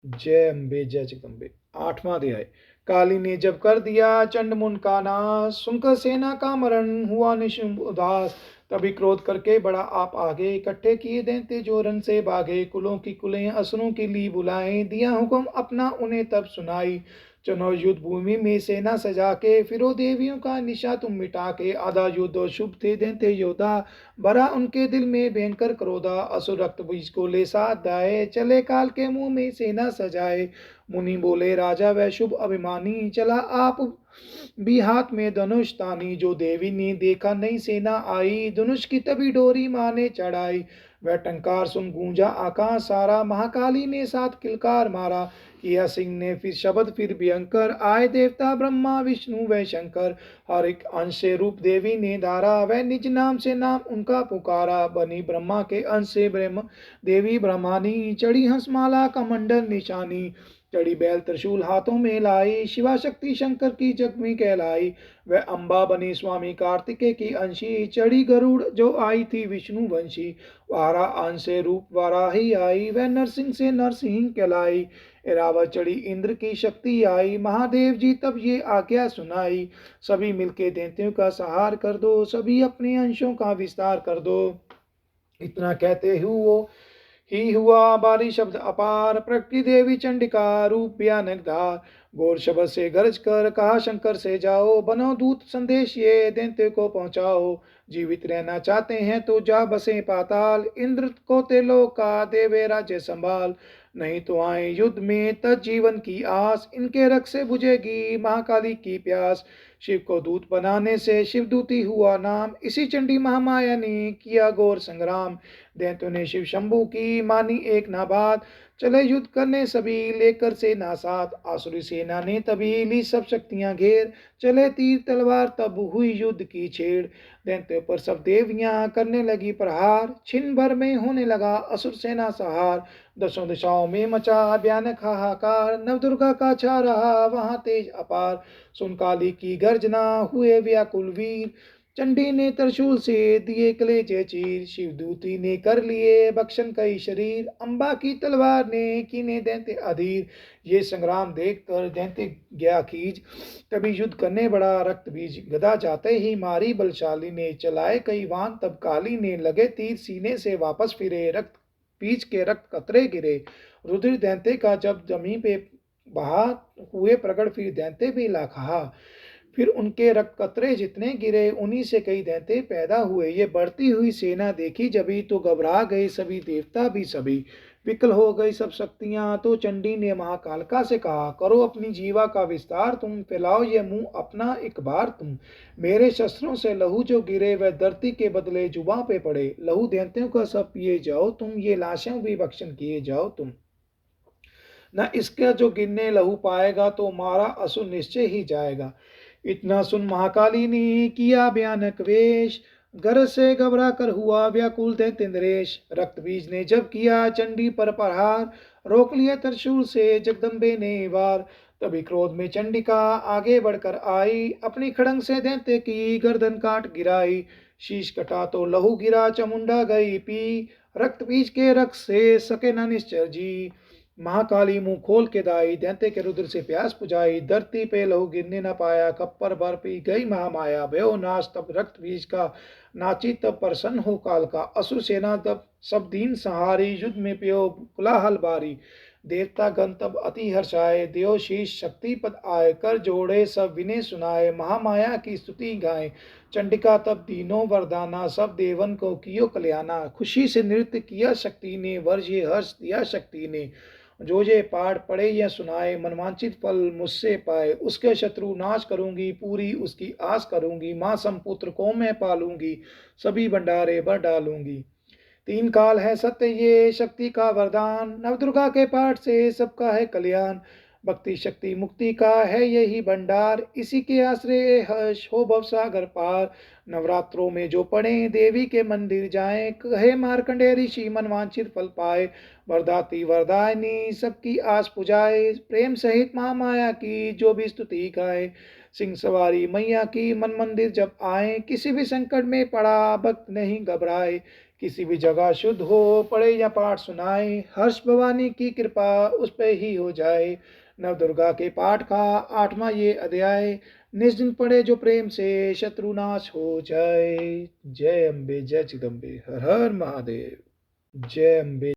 जय अम्बे जय जगदम्बे। 8वां अध्याय। काली ने जब कर दिया चंड मुंड का नाश, सुनकर सेना का मरण हुआ निशुंभ उदास। तभी क्रोध करके बड़ा आप आगे, इकट्ठे किए दैत्य जो रन से भागे। कुलों की कुलें असुरों की ली बुलाए, दिया हुक्म अपना उन्हें तब सुनाई। चलो युद्ध भूमि में सेना सजा के, फिरो देवियों का निशा तुम मिटा के। आधा युद्ध और शुभ थे दैत्य योद्धा, भरा उनके दिल में भयंकर क्रोधा। असुर रक्त बीज को ले साथ दाए, चले काल के मुंह में सेना सजाए। मुनि बोले राजा वह शुभ अभिमानी, चला आप भी हाथ में धनुष तानी। जो देवी ने देखा नई सेना आई, धनुष की तभी डोरी माँ ने चढ़ाई। वह टंकार सुन गूंजा आकाश सारा, महाकाली ने साथ किलकार मारा। किया सिंह ने फिर शब्द फिर भयंकर, आए देवता ब्रह्मा विष्णु व शंकर। हर एक अंश से रूप देवी ने धारा, वह निज नाम से नाम उनका पुकारा। बनी ब्रह्मा के अंश से ब्रह्म देवी ब्रह्मानी, चढ़ी हंसमाला कमंडल निशानी। चढ़ी बैल त्रिशूल हाथों में लाई, शिवा शक्ति शंकर की जग में कहलाई। वह अम्बा बनी स्वामी कार्तिकेय की अंशी, चढ़ी गरुड़ जो आई थी विष्णु वंशी। वारा अंश से रूप वाराही आई, वह नरसिंह से नरसिंह कहलाई। एरावत चढ़ी इंद्र की शक्ति आई, महादेव जी तब ये आज्ञा सुनाई। सभी मिलके दैत्यों का संहार कर दो, सभी अपने अंशों का विस्तार कर दो। इतना कहते हुए ही हुआ बारी शब्द अपार, प्रकृति देवी चंडिका रूप भयानक धार। घोर शब्द से गरज कर कहा शंकर से जाओ, बनो दूत संदेश ये दैत्य को पहुंचाओ। जीवित रहना चाहते हैं तो जा बसे पाताल, इंद्र को त्रिलोक का देवे राज्य संभाल। नहीं तो आए युद्ध में तज जीवन की आस, इनके रक्त से बुझेगी महाकाली की प्यास। शिव को दूत बनाने से शिवदूती हुआ नाम, इसी चंडी महामाया ने किया घोर संग्राम। दैत्यों ने शिव शंभु की मानी एक ना बात, चले युद्ध करने सभी लेकर सेना साथ। आसुरी सेना ने तभी ली सब शक्तियां घेर, चले तीर तलवार तब हुई युद्ध की छेड़। दैत्यों पर सब देवियां करने लगी प्रहार, छिन भर में होने लगा असुर सेना सहार। दसों दिशाओं में मचा भयानक हाहाकार, नवदुर्गा का छा रहा वहां तेज अपार। सुन काली की गर्जना हुए व्याकुल वीर, चंडी ने त्रिशूल से दिए कलेजे चीर। शिवदूती ने कर लिए भक्षण कई शरीर, अम्बा की तलवार ने कीने दैत्य अधीर। ये संग्राम देख कर दैत्य गया खींच, तभी युद्ध करने बड़ा रक्त बीज। गदा जाते ही मारी बलशाली ने, चलाए कई वान तब काली ने। लगे तीर सीने से वापस फिरे, रक्त बीज के रक्त कतरे गिरे। रुधिर दैत्य का जब जमीन पे बहा, हुए प्रगट फिर दैत्य भी लाखा। फिर उनके रक्त कतरे जितने गिरे, उन्हीं से कई दैत्य पैदा हुए। ये बढ़ती हुई सेना देखी जभी तो घबरा गए सभी देवता भी सभी। विकल हो गई सब शक्तियां, तो चंडी ने महाकालिका से कहा, करो अपनी जीवा का विस्तार तुम, फैलाओ ये मुंह अपना एक बार तुम। मेरे शस्त्रों से लहू जो गिरे, वह धरती के बदले जुबां पे पड़े। लहू दैत्यों का सब पिए जाओ तुम, ये लाशें भी भक्षण किए जाओ तुम। न इसका जो गिरने लहू पाएगा, तो मारा असुर निश्चय ही जाएगा। इतना सुन महाकाली ने किया भयानक वेश, गरज से घबरा कर हुआ व्याकुल दैत्य नरेश। रक्त बीज ने जब किया चंडी पर प्रहार, रोक लिया त्रिशूल से जगदम्बे ने वार। तभी क्रोध में चंडिका आगे बढ़कर आई, अपनी खड़ंग से दैत्य की गर्दन काट गिराई। शीश कटा तो लहू गिरा, चमुंडा गई पी, रक्त बीज के रक्त से सके न निश्चर जी। महाकाली मुंह खोल के दाई, दैत्य के रुद्र से प्यास पुजाई। धरती पे लहू गिरने न पाया, कप्पर भर पी गई महामाया। भयो नाश तब रक्त बीज का, नाची तब प्रसन्न हो काल का। असुर सेना तब सब दीन सहारी, युद्ध में प्यो कुलाहल बारी। देवता गण तब अति हर्षाए, देव शीश शक्ति पद आए। कर जोड़े सब विनय सुनाए, महामाया की स्तुति गाए। चंडिका तब तीनों वरदाना, सब देवन को कियो कल्याणा। खुशी से नृत्य किया शक्ति ने, वर्ष ये हर्ष दिया शक्ति ने। जो ये पाठ पढ़े या सुनाए, मनवांचित फल मुझसे पाए। उसके शत्रु नाश करूंगी, पूरी उसकी आस करूंगी। माँ संपुत्र को मैं पालूंगी, सभी भंडारे भर डालूंगी। तीन काल है सत्य ये शक्ति का वरदान, नवदुर्गा के पाठ से सबका है कल्याण। भक्ति शक्ति मुक्ति का है यही भंडार, इसी के आश्रय हर्ष हो भवसागर पार। नवरात्रों में जो पढ़े देवी के मंदिर जाएं, कहे मार्कंडेय ऋषि मनवांछित फल पाए। वरदाती वरदायिनी सबकी आस पुजाए, प्रेम सहित महामाया की जो भी स्तुति गाए। सिंह सवारी मैया की मन मंदिर जब आए, किसी भी संकट में पड़ा भक्त नहीं घबराए। किसी भी जगह शुद्ध हो पढ़े या पाठ सुनाए, हर्ष भवानी की कृपा उस पे ही हो जाए। नवदुर्गा के पाठ का 8वां ये अध्याय, निज दिन पढ़े जो प्रेम से शत्रुनाश हो जाए। जय अम्बे, जय जगदम्बे, हर हर महादेव। जय अम्बे।